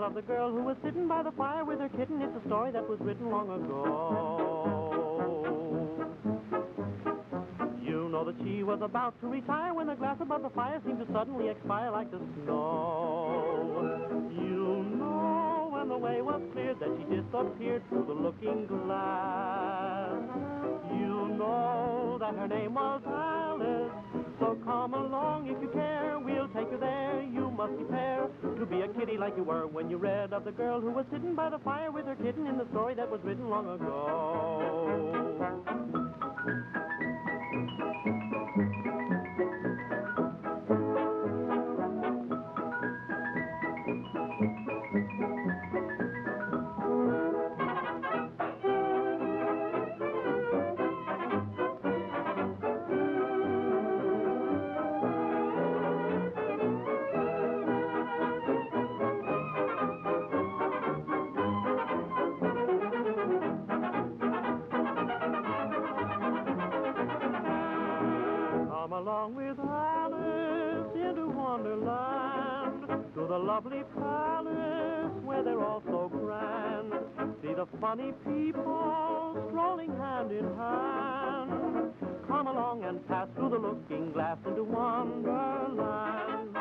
tell of the girl who was sitting by the fire with her kitten. It's a story that was written long ago. You know that she was about to retire when the glass above the fire seemed to suddenly expire like the snow. You know when the way was cleared that she disappeared through the looking glass. You know that her name was Alice. So come along if you care, we'll take you there. You must prepare to be a kitty like you were when you read of the girl who was sitting by the fire with her kitten in the story that was written long ago. Along with Alice into Wonderland, to the lovely palace where they're all so grand. See the funny people strolling hand in hand. Come along and pass through the looking glass into Wonderland.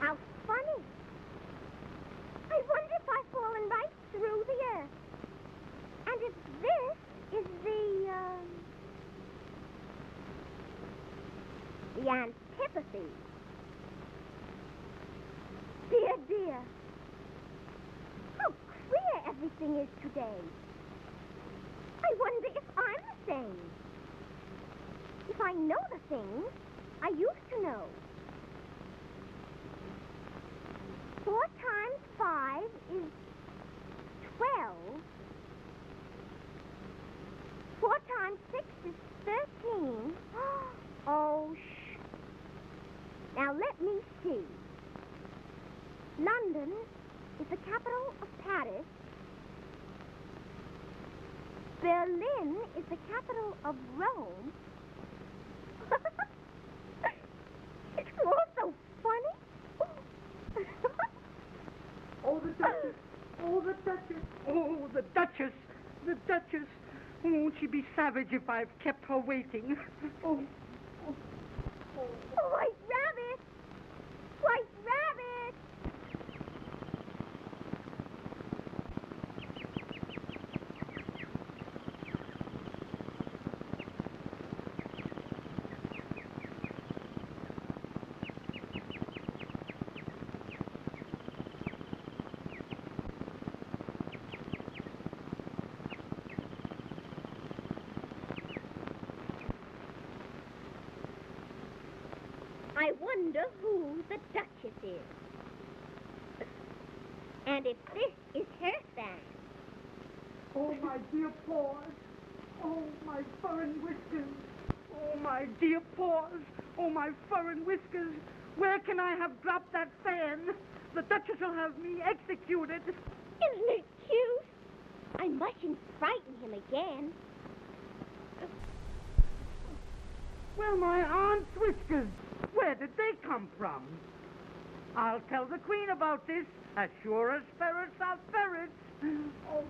How funny. I wonder if I've fallen right through the earth. And if this is the antipodes. Dear, dear. How queer everything is today. I wonder if I'm the same. If I know the things I used to know. 4 times 5 is 12. 4 times 6 is 13. Oh, shh. Now let me see. London is the capital of Paris. Berlin is the capital of Rome. It's all so funny. Oh, the Duchess! Oh, the Duchess! Oh, the Duchess! The Duchess! Won't she be savage if I've kept her waiting? Oh. White Rabbit! White Rabbit! I wonder who the Duchess is. And if this is her fan. Oh, my dear paws. Oh, my fur and whiskers. Oh, my dear paws. Oh, my fur and whiskers. Where can I have dropped that fan? The Duchess will have me executed. Isn't it cute? I mustn't frighten him again. Well, my aunt's whiskers. Where did they come from? I'll tell the Queen about this, as sure as ferrets are ferrets. Oh.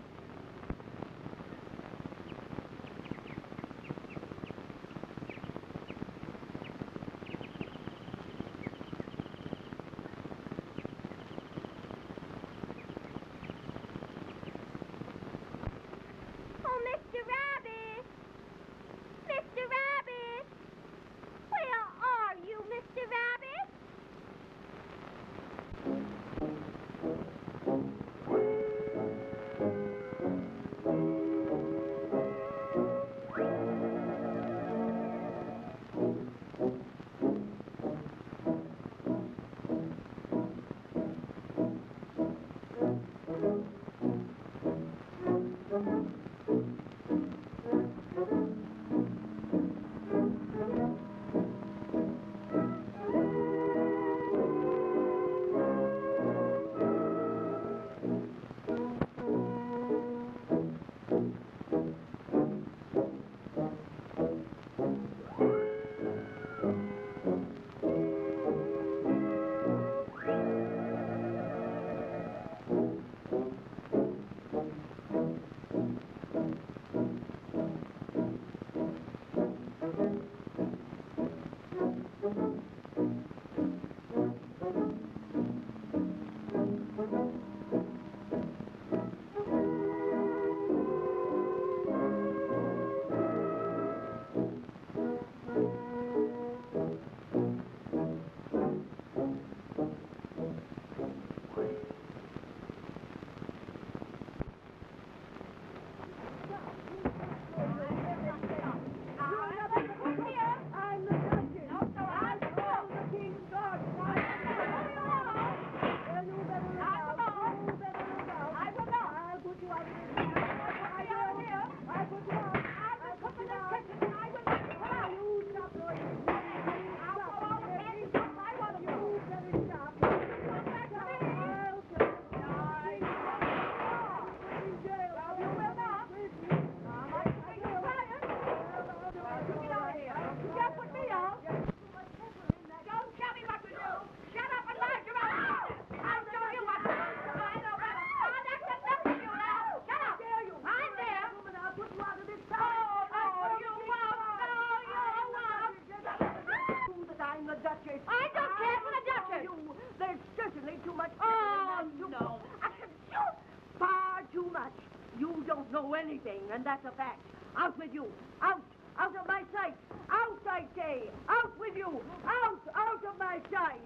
And that's a fact. Out with you. Out. Out of my sight. Out, I say. Out with you. Out of my sight.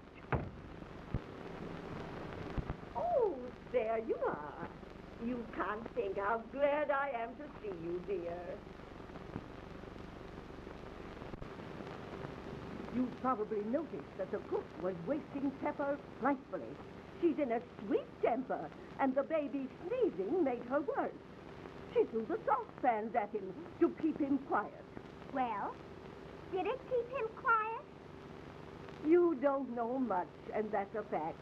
Oh, there you are. You can't think how glad I am to see you, dear. You probably noticed that the cook was wasting Pepper frightfully. She's in a sweet temper, and the baby sneezing made her worse. She threw the saucepans at him to keep him quiet. Well, did it keep him quiet? You don't know much, and that's a fact.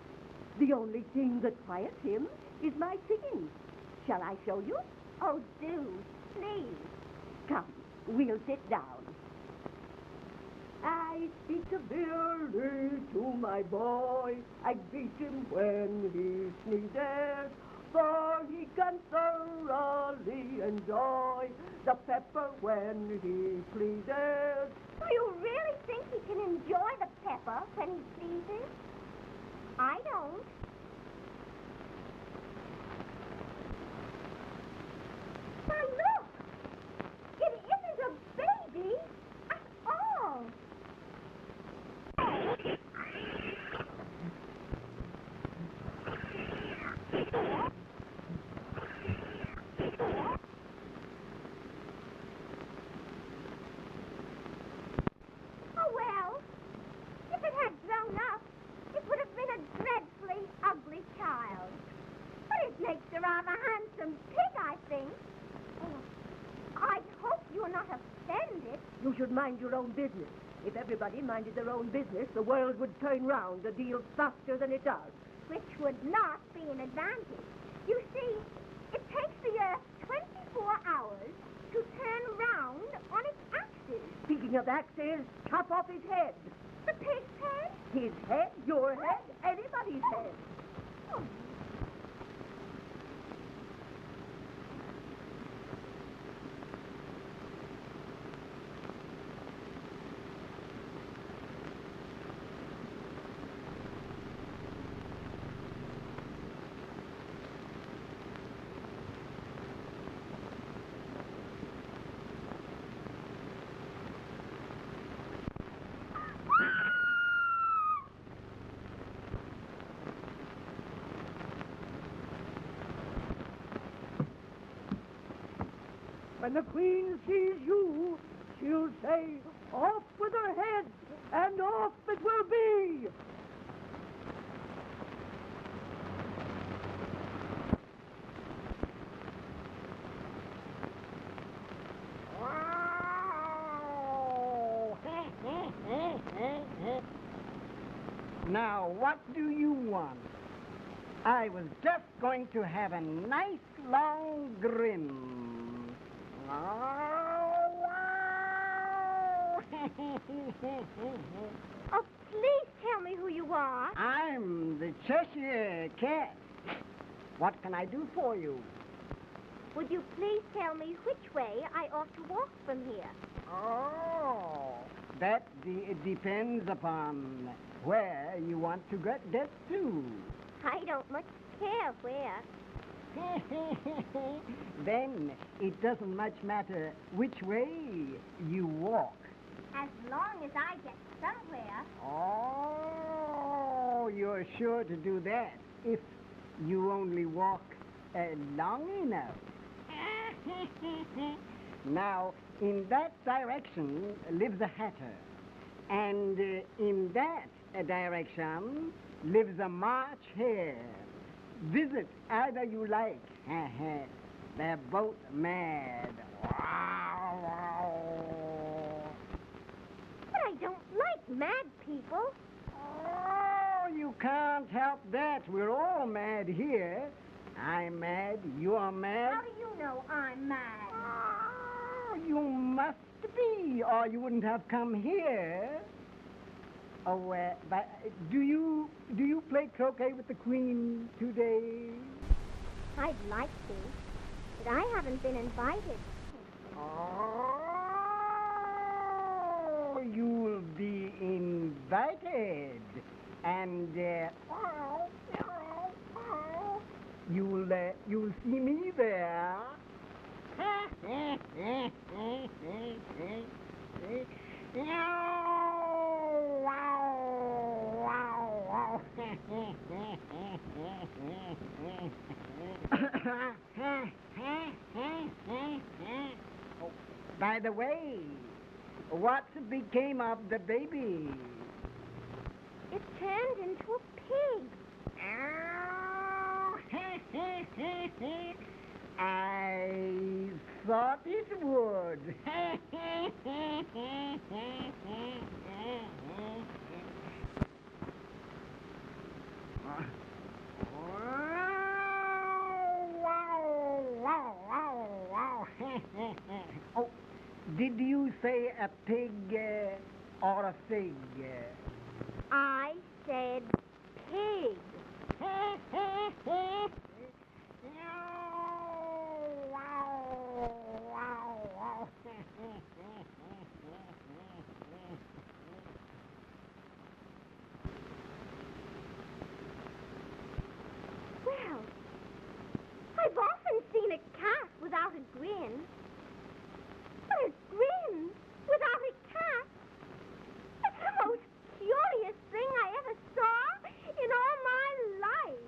The only thing that quiets him is my singing. Shall I show you? Oh, do, please. Come, we'll sit down. I speak severely to my boy. I beat him when he sneezes, for he can thoroughly enjoy the pepper when he pleases. Do you really think he can enjoy the pepper when he pleases? I don't. Now look! It isn't a baby at all. Oh, well, if it had grown up, it would have been a dreadfully ugly child. But it makes a rather handsome pig, I think. I hope you're not offended. You should mind your own business. If everybody minded their own business, the world would turn round a deal faster than it does. Which would not be an advantage. You see, it takes the Earth 24 hours to turn round on its axis. Speaking of axes, chop off his head. The pig's head? His head, your head, anybody's head. Oh. When the Queen sees you, she'll say, off with her head, and off it will be. Now, what do you want? I was just going to have a nice long grin. Oh, please tell me who you are. I'm the Cheshire Cat. What can I do for you? Would you please tell me which way I ought to walk from here? Oh, that depends upon where you want to get to. I don't much care where. Then it doesn't much matter which way you walk. As long as I get somewhere. Oh, you're sure to do that if you only walk long enough. Now, in that direction lives a hatter, and in that direction lives a March hare. Visit either you like. They're both mad. But I don't like mad people. Oh, you can't help that. We're all mad here. I'm mad. You're mad. How do you know I'm mad? Oh, you must be, or you wouldn't have come here. Oh, but do you play croquet with the Queen today? I'd like to, but I haven't been invited. Oh, you'll be invited, and you'll see me there. Oh, by the way, what became of the baby? It turned into a pig. I thought it would. Oh, did you say a pig or a fig? I said pig. Well, I've often seen a cat without a grin. But a grin without a cat? It's the most curious thing I ever saw in all my life.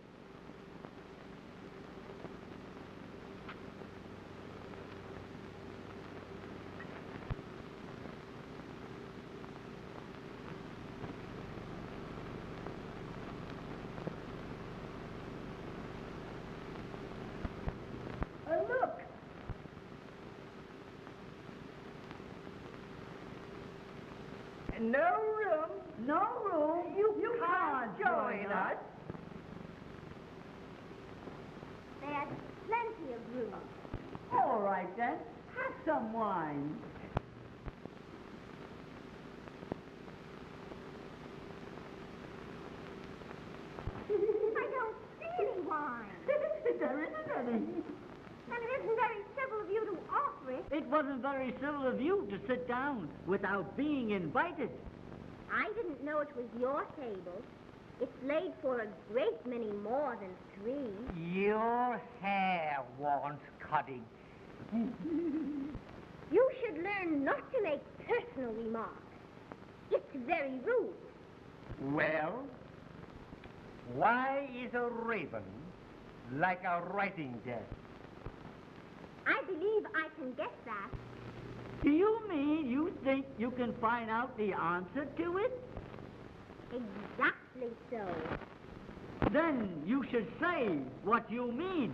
Look! No room, no room. You can't join us. There's plenty of room. All right, then. Have some wine. There isn't any. And it isn't very civil of you to offer it. It wasn't very civil of you to sit down without being invited. I didn't know it was your table. It's laid for a great many more than 3. Your hair wants cutting. You should learn not to make personal remarks. It's very rude. Well, why is a raven like a writing desk? I believe I can guess that. Do you mean you think you can find out the answer to it? Exactly so. Then you should say what you mean.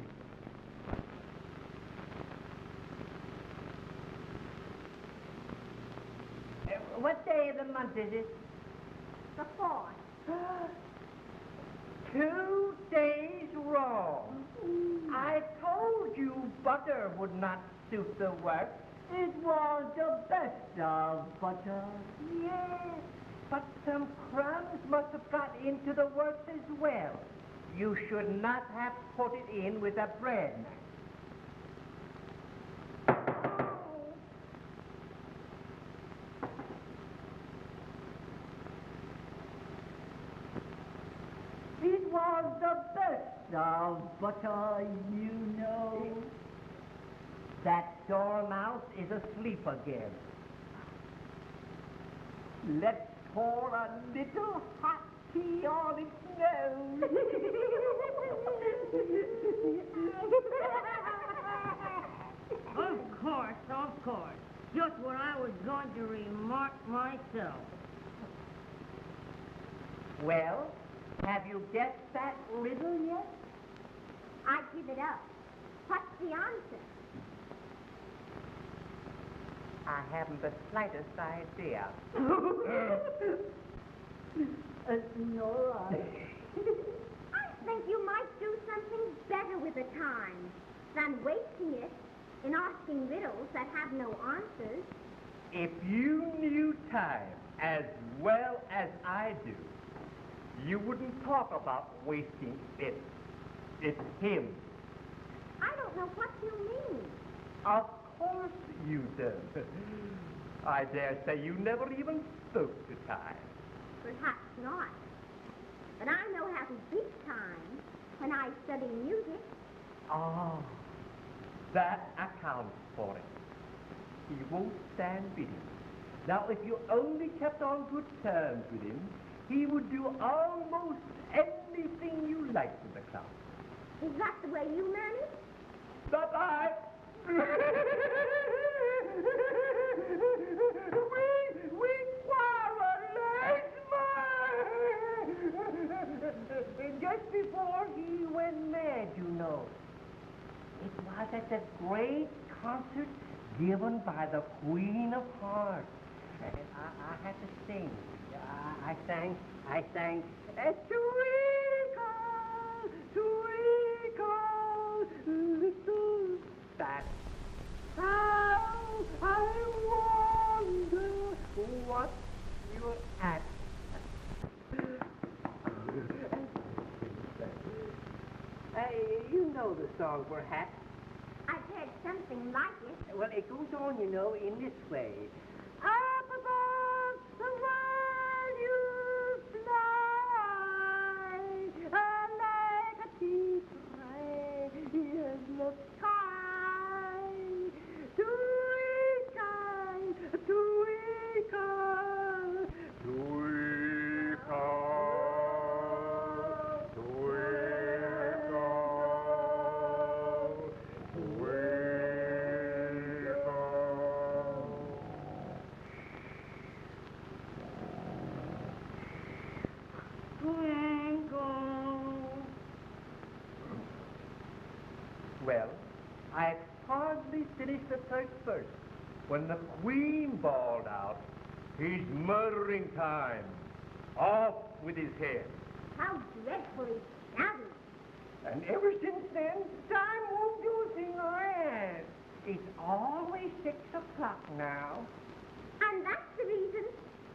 What day of the month is it? The 4th. 2 days wrong. I told you butter would not suit the work. It was the best of butter. Yes, but some crumbs must have got into the works as well. You should not have put it in with the bread. It was the best of butter, you know. That dormouse is asleep again. Let's pour a little hot tea on its nose. Of course. Just what I was going to remark myself. Well, have you guessed that riddle yet? I give it up. What's the answer? I haven't the slightest idea. All right. I think you might do something better with the time than wasting it in asking riddles that have no answers. If you knew time as well as I do, you wouldn't talk about wasting it. It's him. I don't know what you mean. Of course you do. I dare say you never even spoke to time. Perhaps not. But I know how to beat time when I study music. Ah, that accounts for it. He won't stand bidding. Now, if you only kept on good terms with him, he would do almost anything you liked in the class. Is that the way you manage? Not I. We quarreled just before he went mad, you know. It was at the great concert given by the Queen of Hearts. And I had to sing. I sang, Twinkle, little star. How I wonder what you're at. You know the song, perhaps. I've heard something like it. Well, it goes on, you know, in this way. Up above the world you fly, like a tea-tray in the sky. Twinkle, twinkle, twinkle. Well, I had hardly finished the third verse when the Queen bawled out, "He's murdering time. Off with his head." How dreadfully savvy. And ever since then, time won't do a thing right. It's always 6 o'clock now. And that's the reason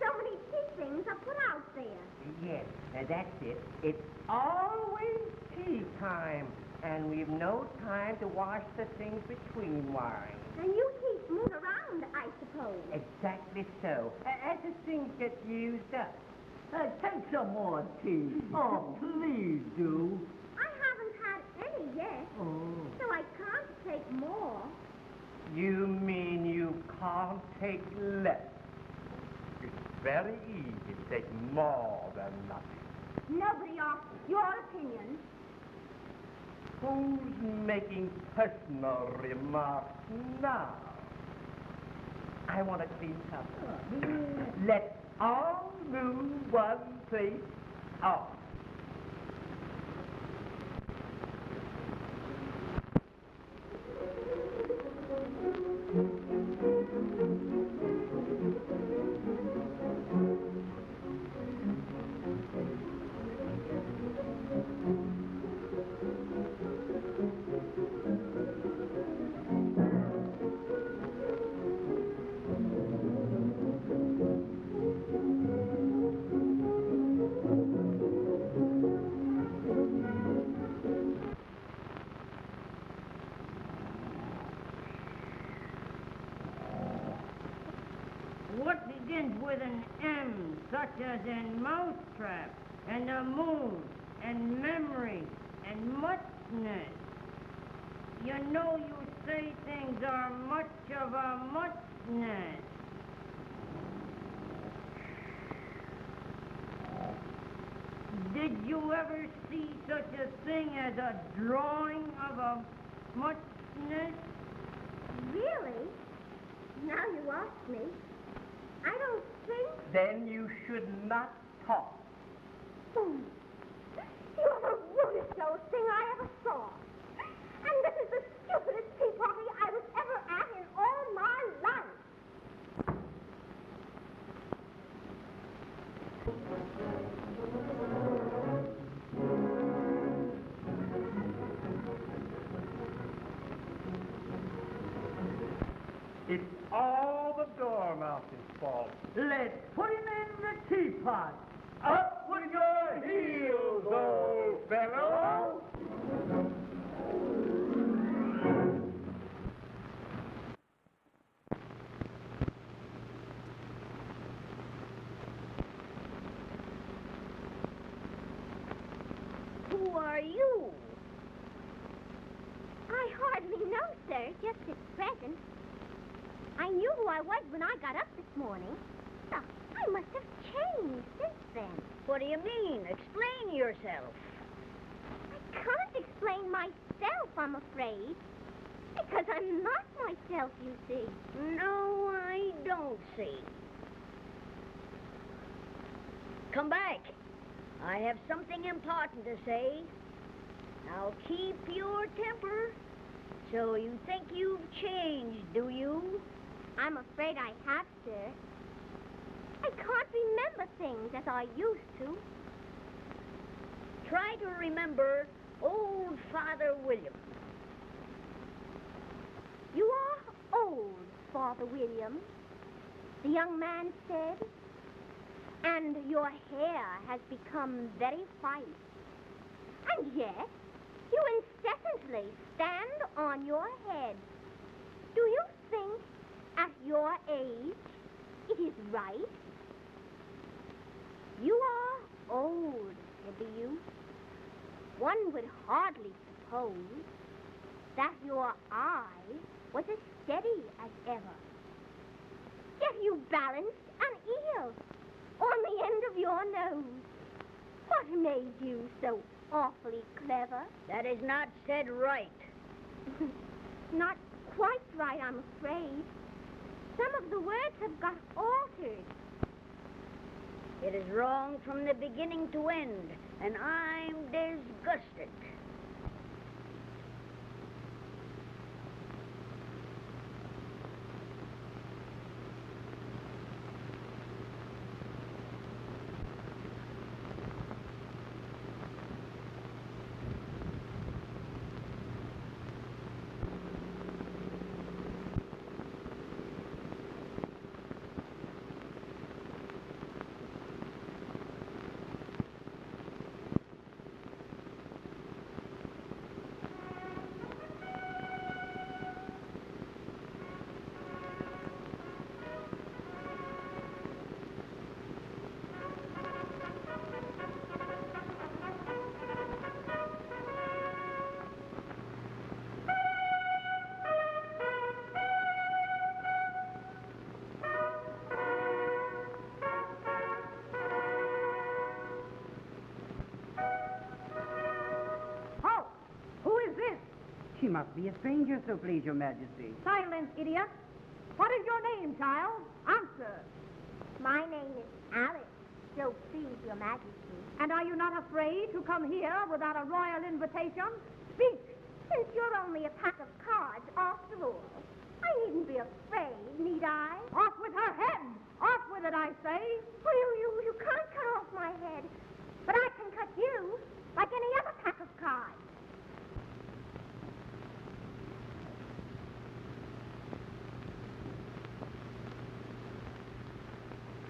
so many tea things are put out there. Yes, that's it. It's always tea time And we've no time to wash the things between wiring. And you keep moving around, I suppose. Exactly so. As the things get used up. Take some more tea. Oh, please do. I haven't had any yet, so I can't take more. You mean you can't take less? It's very easy to take more than nothing. Nobody asks your opinion. Who's making personal remarks now? I want a clean cup. Let's all move one place off. What begins with an M, such as in mousetrap, and the moon, and memory, and muchness? You know you say things are much of a muchness. Did you ever see such a thing as a drawing of a muchness? Really? Now you ask me. I don't think... Then you should not talk. You're the rudest old thing I ever saw. And this is the stupidest tea party I was ever at in all my life. It's all the dormouse's fault. Let's put him in the teapot. Up with your heels, old fellow! Who are you? I hardly know, sir, just at present. I knew who I was when I got up this morning. Oh, I must have changed since then. What do you mean? Explain yourself. I can't explain myself, I'm afraid. Because I'm not myself, you see. No, I don't see. Come back. I have something important to say. Now keep your temper. So you think you've changed, do you? I'm afraid I have, sir. I can't remember things as I used to. Try to remember old Father William. You are old, Father William, the young man said. And your hair has become very fine. And yet, you incessantly stand on your head. Do you think, at your age, it is right? You are old, said the youth. One would hardly suppose that your eye was as steady as ever. Yet you balanced an ear on the end of your nose. What made you so awfully clever? That is not said right. Not quite right, I'm afraid. Some of the words have got altered. It is wrong from the beginning to end, and I'm disgusted. She must be a stranger, so please, Your Majesty. Silence, idiot. What is your name, child? Answer. My name is Alice, so please, Your Majesty. And are you not afraid to come here without a royal invitation? Speak. Since you're only a pack of cards, after all, I needn't be afraid, need I? Off with her head. Off with it, I say. Well, you can't cut off my head, but I can cut you like any other pack of cards.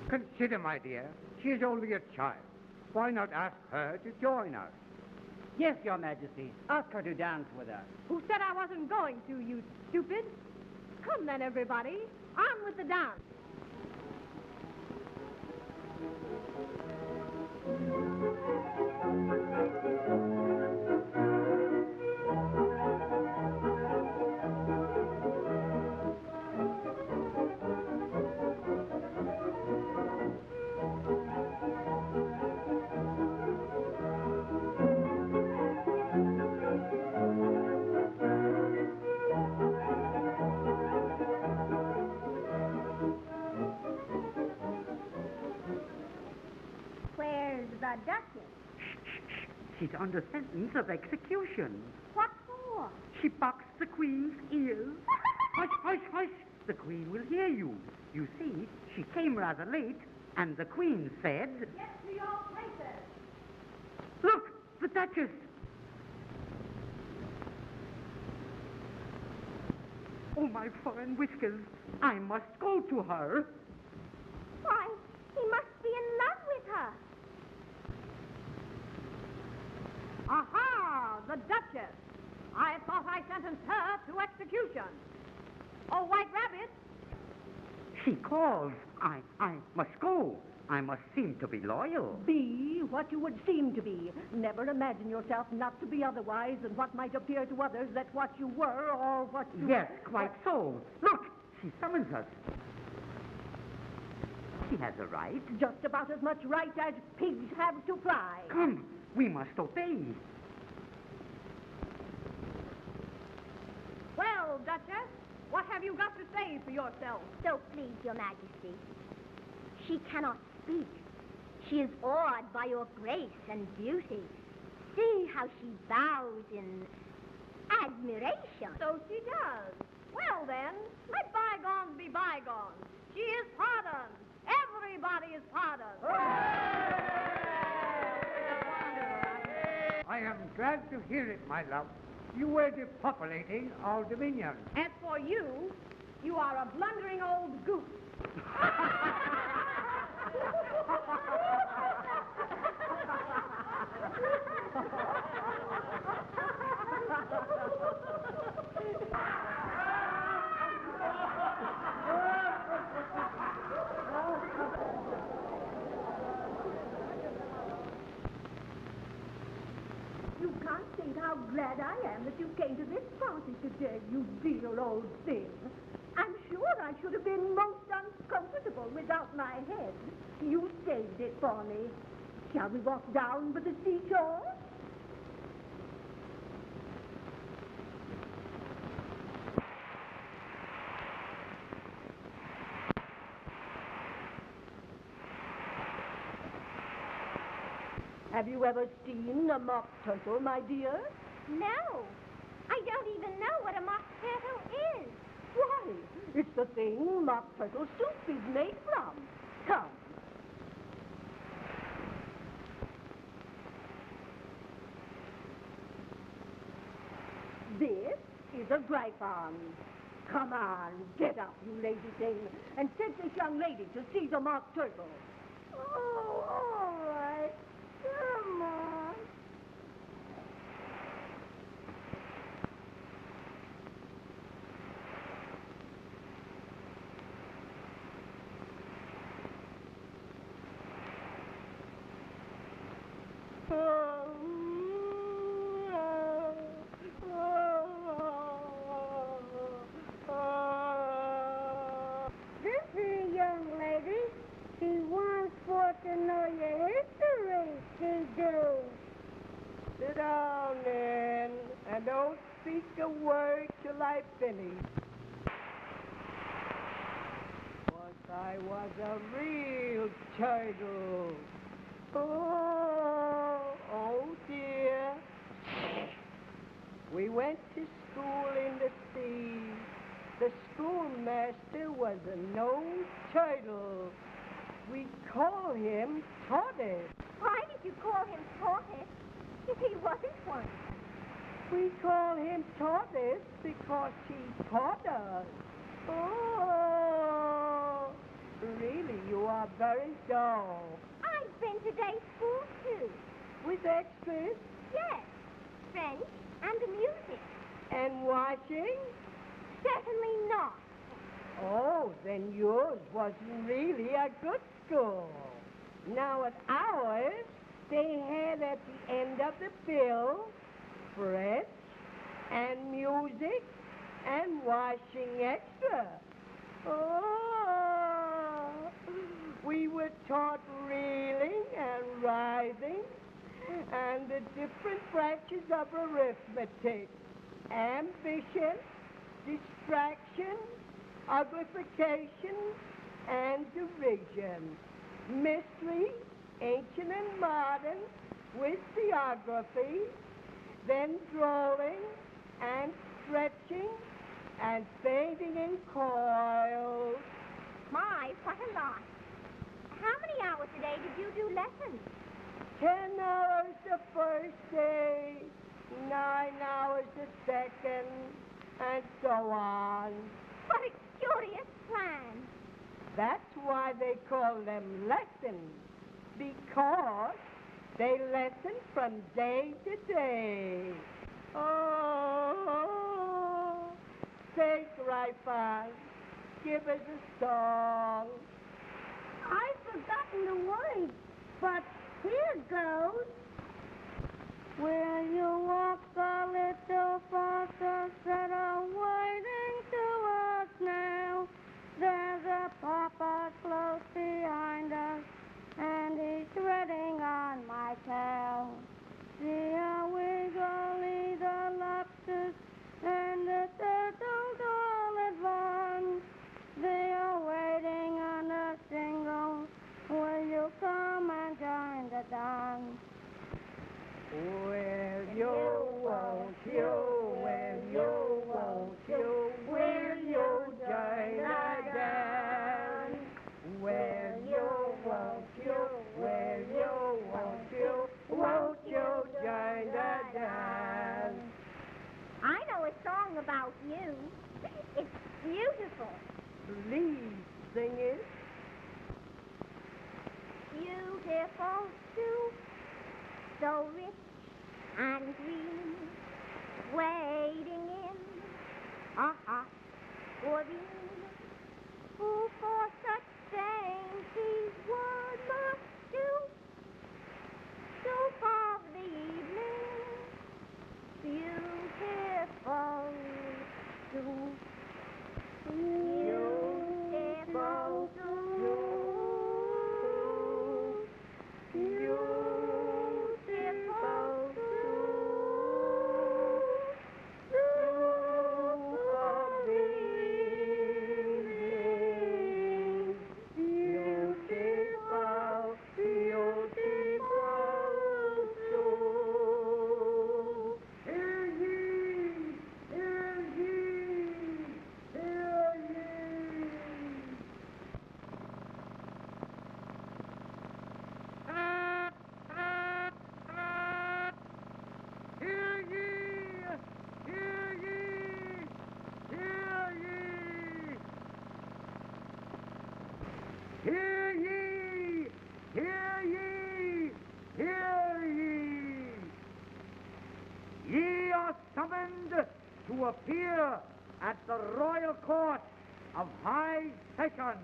Consider, my dear, she is only a child. Why not ask her to join us? Yes, Your Majesty. Ask her to dance with us. Who said I wasn't going to, you stupid? Come then, everybody. On with the dance. Where's the Duchess? She's under sentence of execution. What for? She boxed the Queen's ears. Hush, hush, hush. The Queen will hear you. You see, she came rather late, and the Queen said... Get to your places. Look, the Duchess. Oh, my fine whiskers. I must go to her. Why, he must be in love with her. Aha! The Duchess. I thought I sentenced her to execution. Oh, White Rabbit. She calls. I must go. I must seem to be loyal. Be what you would seem to be. Never imagine yourself not to be otherwise than what might appear to others that what you were or what you... Yes, quite so. Look, she summons us. She has a right. Just about as much right as pigs have to fly. Come, we must obey. Well, Duchess, what have you got to say for yourself? So please, Your Majesty. She cannot speak. She is awed by your grace and beauty. See how she bows in admiration. So she does. Well, then, let bygones be bygones. She is pardoned. Everybody is pardoned. I am glad to hear it, my love. You were depopulating our dominion. As for you, you are a blundering old goose. You can't think how glad I am that you came to this party today, you dear old thing. I'm sure I should have been most uncomfortable without my head. You saved it for me. Shall we walk down by the seashore? Have you ever seen a mock turtle, my dear? No, I don't even know what a mock turtle is. Why, it's the thing mock turtle soup is made from. Come. This is a gryphon. Come on, get up, you lazy thing, and take this young lady to see the mock turtle. Oh, all right. Come on. This is a young lady. She wants for to know your Sit down, then, and don't speak a word till I finish. Once I was a real turtle. Oh dear. We went to school in the sea. The schoolmaster was an old turtle. We call him Tortoise. Why did you call him Tortoise if he wasn't one? We call him Tortoise because he taught us. Oh, really, you are very dull. I've been to day school, too. With extras Yes, French and music. and washing? Certainly not. Oh, then yours wasn't really a good school. Now at ours, they had at the end of the bill French and music and washing extra. Oh, we were taught reeling and writhing and the different branches of arithmetic, ambition, distraction, uglification, and derision, mystery, ancient and modern, with geography, then drawing and stretching and fading in coils. My, what a lot. How many hours a day did you do lessons? 10 hours the first day, 9 hours the second, and so on. What a curious plan. That's why they call them lessons, because they lesson from day to day. Oh, say, Gryphon, give us a song. I've forgotten the words, but here goes. Will you walk a little faster instead of waiting to us now? There's a papa close behind us, and he's treading on my tail. See how wiggly the lobsters and the turtles all at once. They are waiting on a shingle. Will you come and join the dance? Will you, won't you, will you, won't you, will you join our dance? Will you, won't you, will you, won't you join the dance? I know a song about you. It's beautiful. Please sing it. Beautiful too. So rich and green, waiting in a hot ravine. Who for such dainties one must do, soup of the evening, beautiful too. Beautiful too. Hear ye! Hear ye! Hear ye! Ye are summoned to appear at the royal court of high session.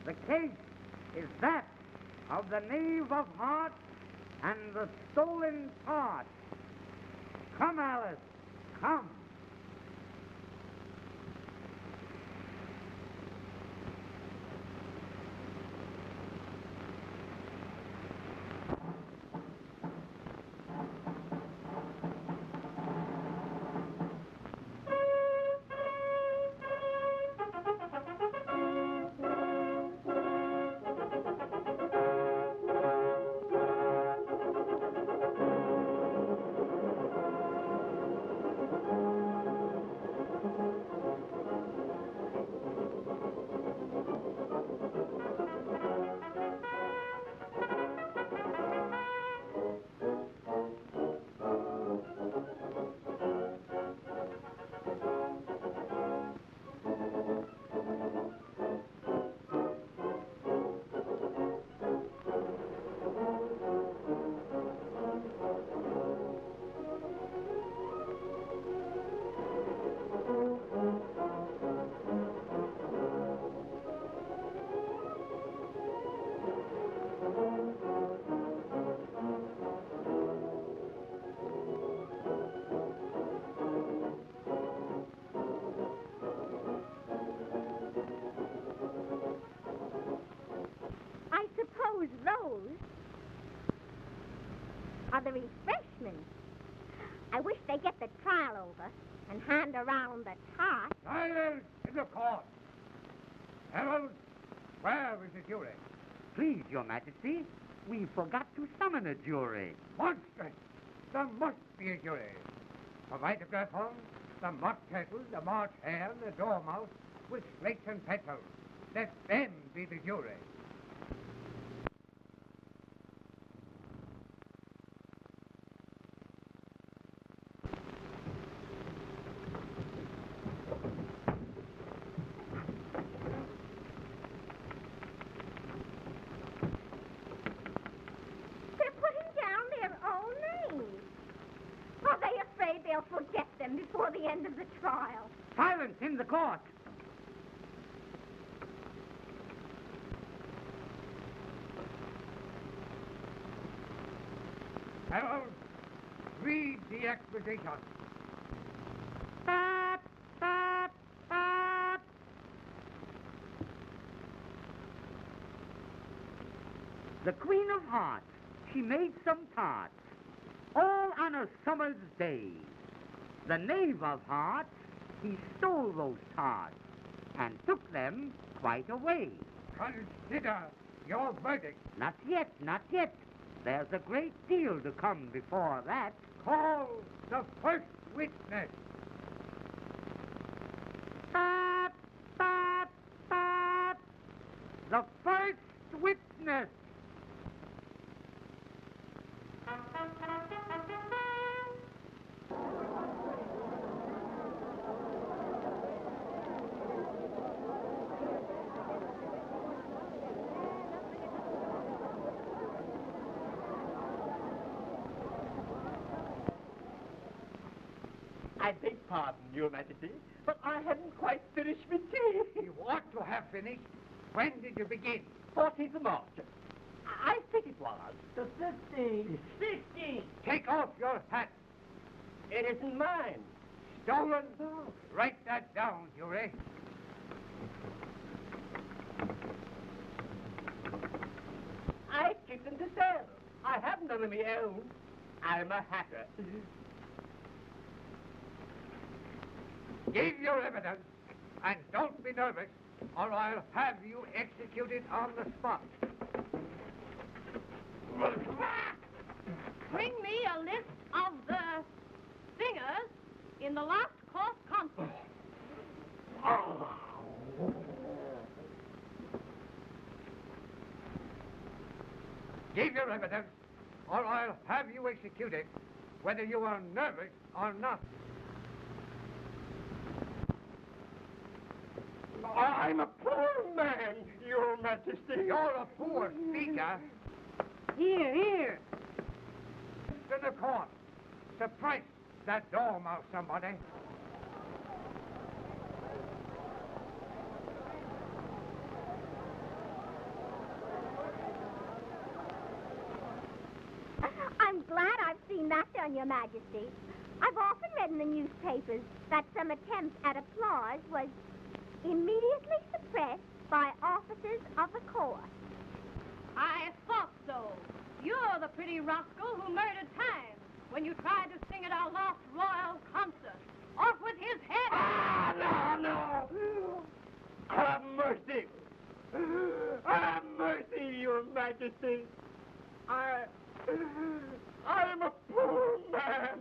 The case is that of the knave of hearts and the stolen tart. Come, Alice, come. and hand around the tart. Silence in the court. Herald, where is the jury? Please, Your Majesty, we forgot to summon a jury. Monstrous! There must be a jury. Provide the grapple, the mock turtle, the march hare, the dormouse, with slates and pencils. Let them be the jury. They're putting down their own names. Are they afraid they'll forget them before the end of the trial? Silence in the court. Herald, read the exposition. The Queen of Hearts, she made some tarts, all on a summer's day. The Knave of Hearts, he stole those tarts and took them quite away. Consider your verdict. Not yet, not yet. There's a great deal to come before that. Call the first witness. The first witness. I beg pardon, Your Majesty, but I hadn't quite finished with tea. You ought to have finished. When did you begin? 14th of March. I think it was. The 15th. 16. Take off your hat. It isn't mine. Stolen? Write that down, jury. I keep them to sell. I have none of my own. I'm a hatter. Give your evidence, and don't be nervous, or I'll have you executed on the spot. Bring me a list of the singers in the last course concert. Give your evidence, or I'll have you executed, whether you are nervous or not. I'm a poor man, Your Majesty. You're a poor speaker. Here. To the court. Suppress that dormouse, somebody. I'm glad I've seen that done, Your Majesty. I've often read in the newspapers that some attempt at applause was immediately suppressed by officers of the court. I thought so. You're the pretty rascal who murdered time when you tried to sing at our last royal concert. Off with his head! No! Have mercy! Have mercy, Your Majesty! I'm a poor man!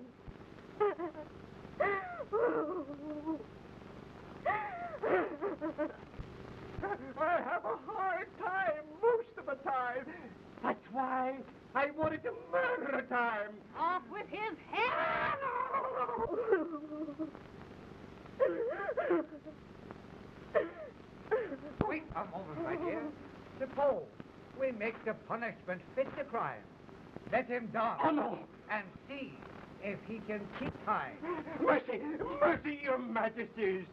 I have a hard time most of the time. That's why I wanted to murder time. Off with his head! Wait a moment, my dear. Suppose we make the punishment fit the crime. Let him die. Oh, no. And see if he can keep time. Mercy, Your Majesties.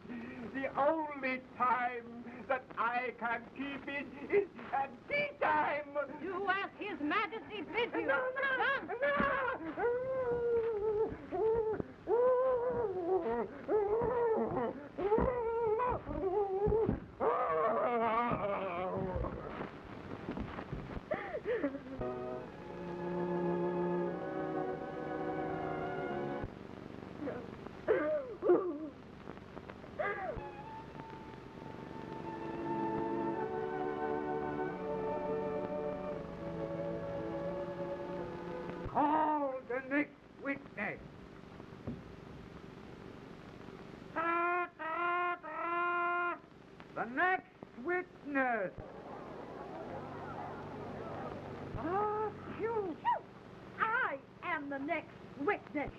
The only time that I can keep it is at tea time. Do as his majesty bids you. No. The next witness. Ah, you. I am the next witness.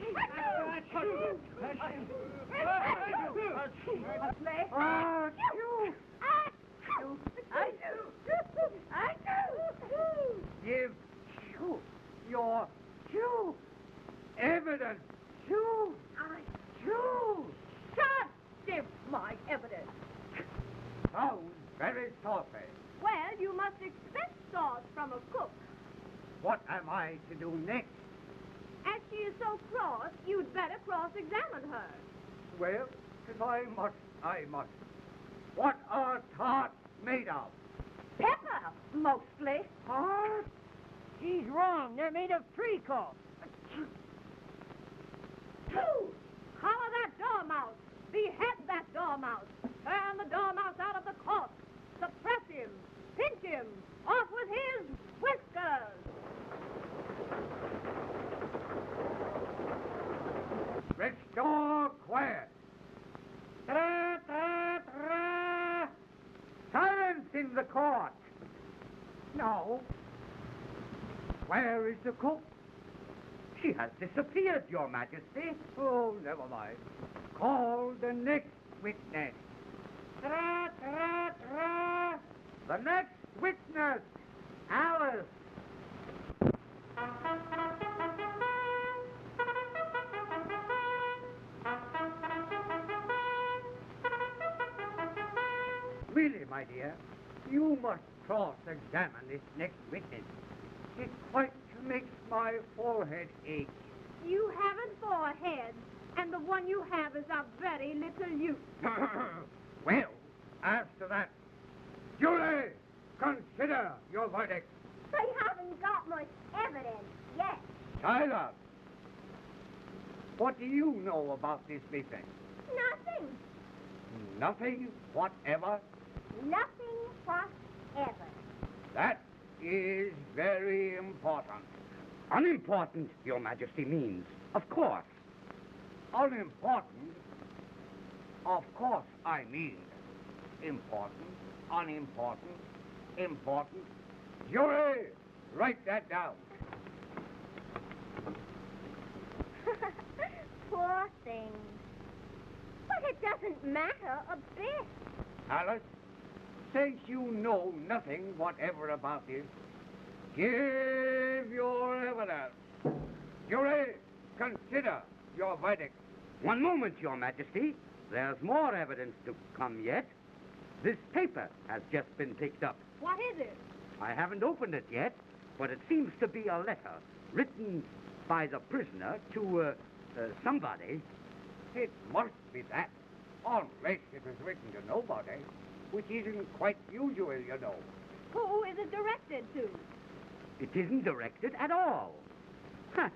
Give your evidence. Can't give my evidence. Sounds very saucy. Well, you must expect sauce from a cook. What am I to do next? As she is so cross, you'd better cross-examine her. Well, if I must. What are tarts made of? Pepper, mostly. Huh? She's wrong. They're made of treacle. Collar that dormouse. Behead that dormouse. Turn the dormouse out of the court. Suppress him. Pinch him. Off with his whiskers. Restore quiet. Tra-ta-tra. Silence in the court. No. Where is the cook? She has disappeared, Your Majesty. Oh, never mind. Call the next witness. Tra-tra-tra. The next witness, Alice. Really, my dear, you must cross-examine this next witness. It quite makes my forehead ache. You haven't four heads, and the one you have is of very little use. Well, as to that, jury, consider your verdict. They haven't got much evidence yet. Silence. What do you know about this business? Nothing. Nothing whatever? Nothing whatever. That is very important. Unimportant, Your Majesty means, of course. Unimportant, of course I mean. Important, unimportant, important. Jury, write that down. Poor thing. But it doesn't matter a bit. Alice, since you know nothing whatever about this, give your evidence. Jury, consider your verdict. One moment, Your Majesty. There's more evidence to come yet. This paper has just been picked up. What is it? I haven't opened it yet, but it seems to be a letter written by the prisoner to somebody. It must be that, unless it was written to nobody, which isn't quite usual, you know. Who is it directed to? It isn't directed at all.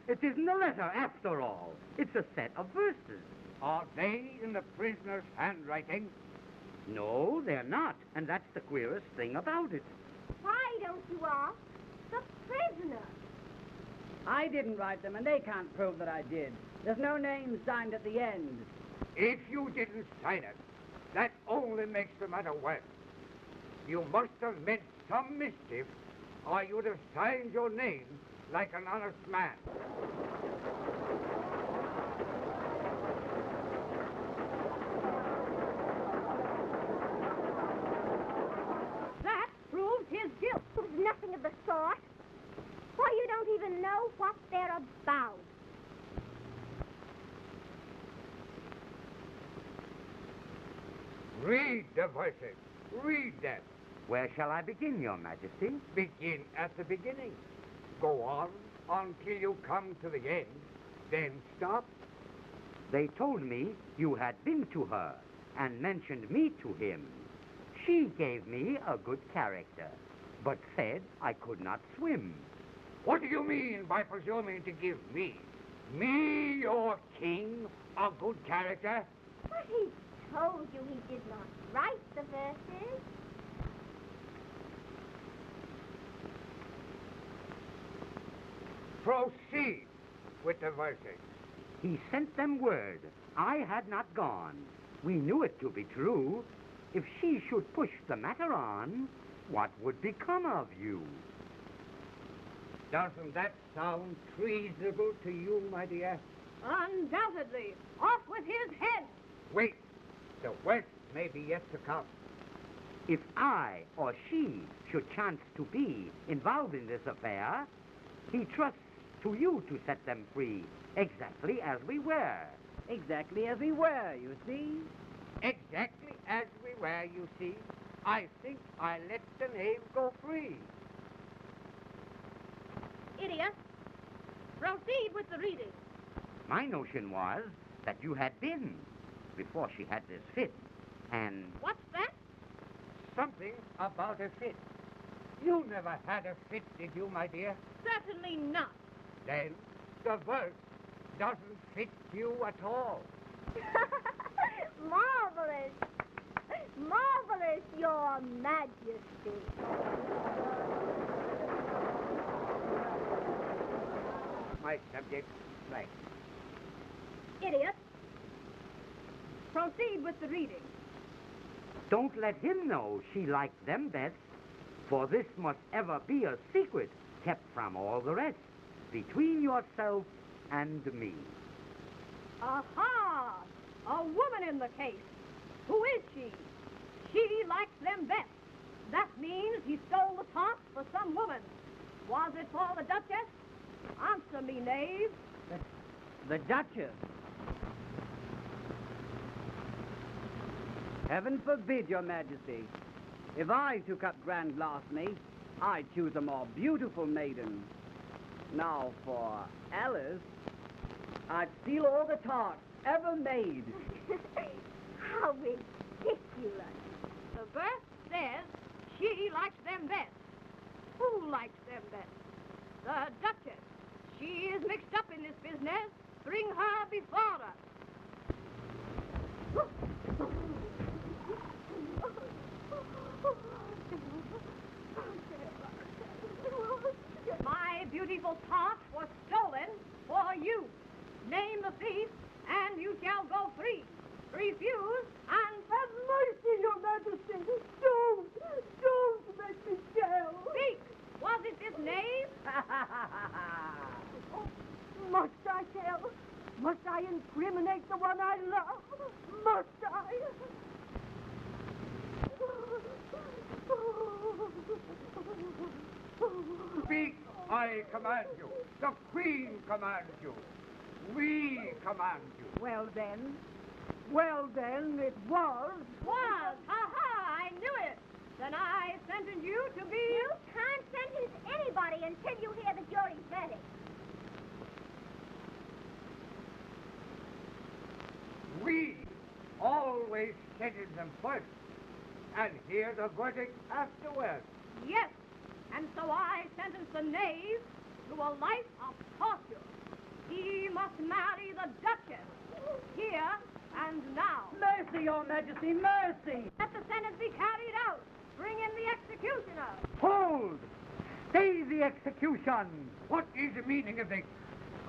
It isn't a letter after all. It's a set of verses. Are they in the prisoner's handwriting? No, they're not, and that's the queerest thing about it. Why don't you ask the prisoner? I didn't write them, and they can't prove that I did. There's no name signed at the end. If you didn't sign it, that only makes the matter worse. You must have meant some mischief, or you'd have signed your name like an honest man. That proves his guilt. It was nothing of the sort. Why, you don't even know what they're about. Read the verses. Read them. Where shall I begin, Your Majesty? Begin at the beginning. Go on until you come to the end. Then stop. They told me you had been to her and mentioned me to him. She gave me a good character, but said I could not swim. What do you mean by presuming to give me, your king, a good character? But he told you he did not write the verses. Proceed with the verses. He sent them word. I had not gone. We knew it to be true. if she should push the matter on, what would become of you? Doesn't that sound treasonable to you, my dear? Undoubtedly. Off with his head. Wait. The worst may be yet to come. If I or she should chance to be involved in this affair, he trusts to you to set them free, exactly as we were. Exactly as we were, you see. Exactly as we were, you see. I think I let the knave go free. Idiot. Proceed with the reading. My notion was that you had been before she had this fit, and... What's that? Something about a fit. You never had a fit, did you, my dear? Certainly not. Then the verse doesn't fit you at all. Marvelous. Marvelous, Your Majesty. My subject, right. Idiot. Proceed with the reading. Don't let him know she liked them best, for this must ever be a secret kept from all the rest, between yourself and me. Aha! A woman in the case. Who is she? She likes them best. That means he stole the top for some woman. Was it for the Duchess? Answer me, knave. The Duchess. Heaven forbid, Your Majesty. If I took up grand larceny, I'd choose a more beautiful maiden. Now for Alice, I'd steal all the tarts ever made. How ridiculous. The verse says she likes them best. Who likes them best? The Duchess. She is mixed up in this business. Bring her before us. My beautiful tart was stolen for you. Name the thief, and you shall go free. Refuse, and Have mercy, Your Majesty. Don't make me tell. speak. Was it this knave? Must I tell? Must I incriminate the one I love? Must I? Speak, I command you. The Queen commands you. We command you. Well then, it was. Was. Ha-ha, I knew it. Then I sentence you to be... You can't sentence anybody until you hear the jury's verdict. We always sentence them first and hear the verdict afterwards. Yes. And so I sentence the knave to a life of torture. He must marry the Duchess. Here and now. Mercy, Your Majesty, mercy! Let the sentence be carried out. Bring in the executioner. Hold! Stay the execution! What is the meaning of this?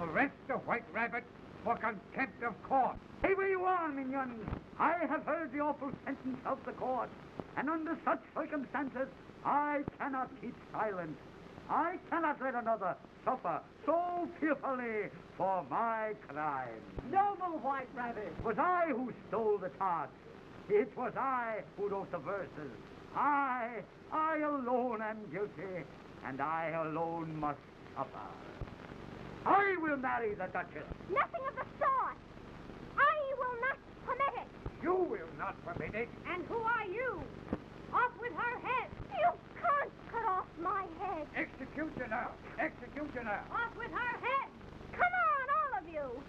Arrest the White Rabbit for contempt of court. Stay where you are, minions. I have heard the awful sentence of the court, and under such circumstances, I cannot keep silent. I cannot let another suffer so fearfully for my crime. Noble White Rabbit! It was I who stole the tarts. It was I who wrote the verses. I alone am guilty, and I alone must suffer. I will marry the Duchess. Nothing of the sort. I will not permit it. You will not permit it. And who are you? Off with her head. You can't cut off my head. Executioner! Executioner! Off with her head. Come on, all of you.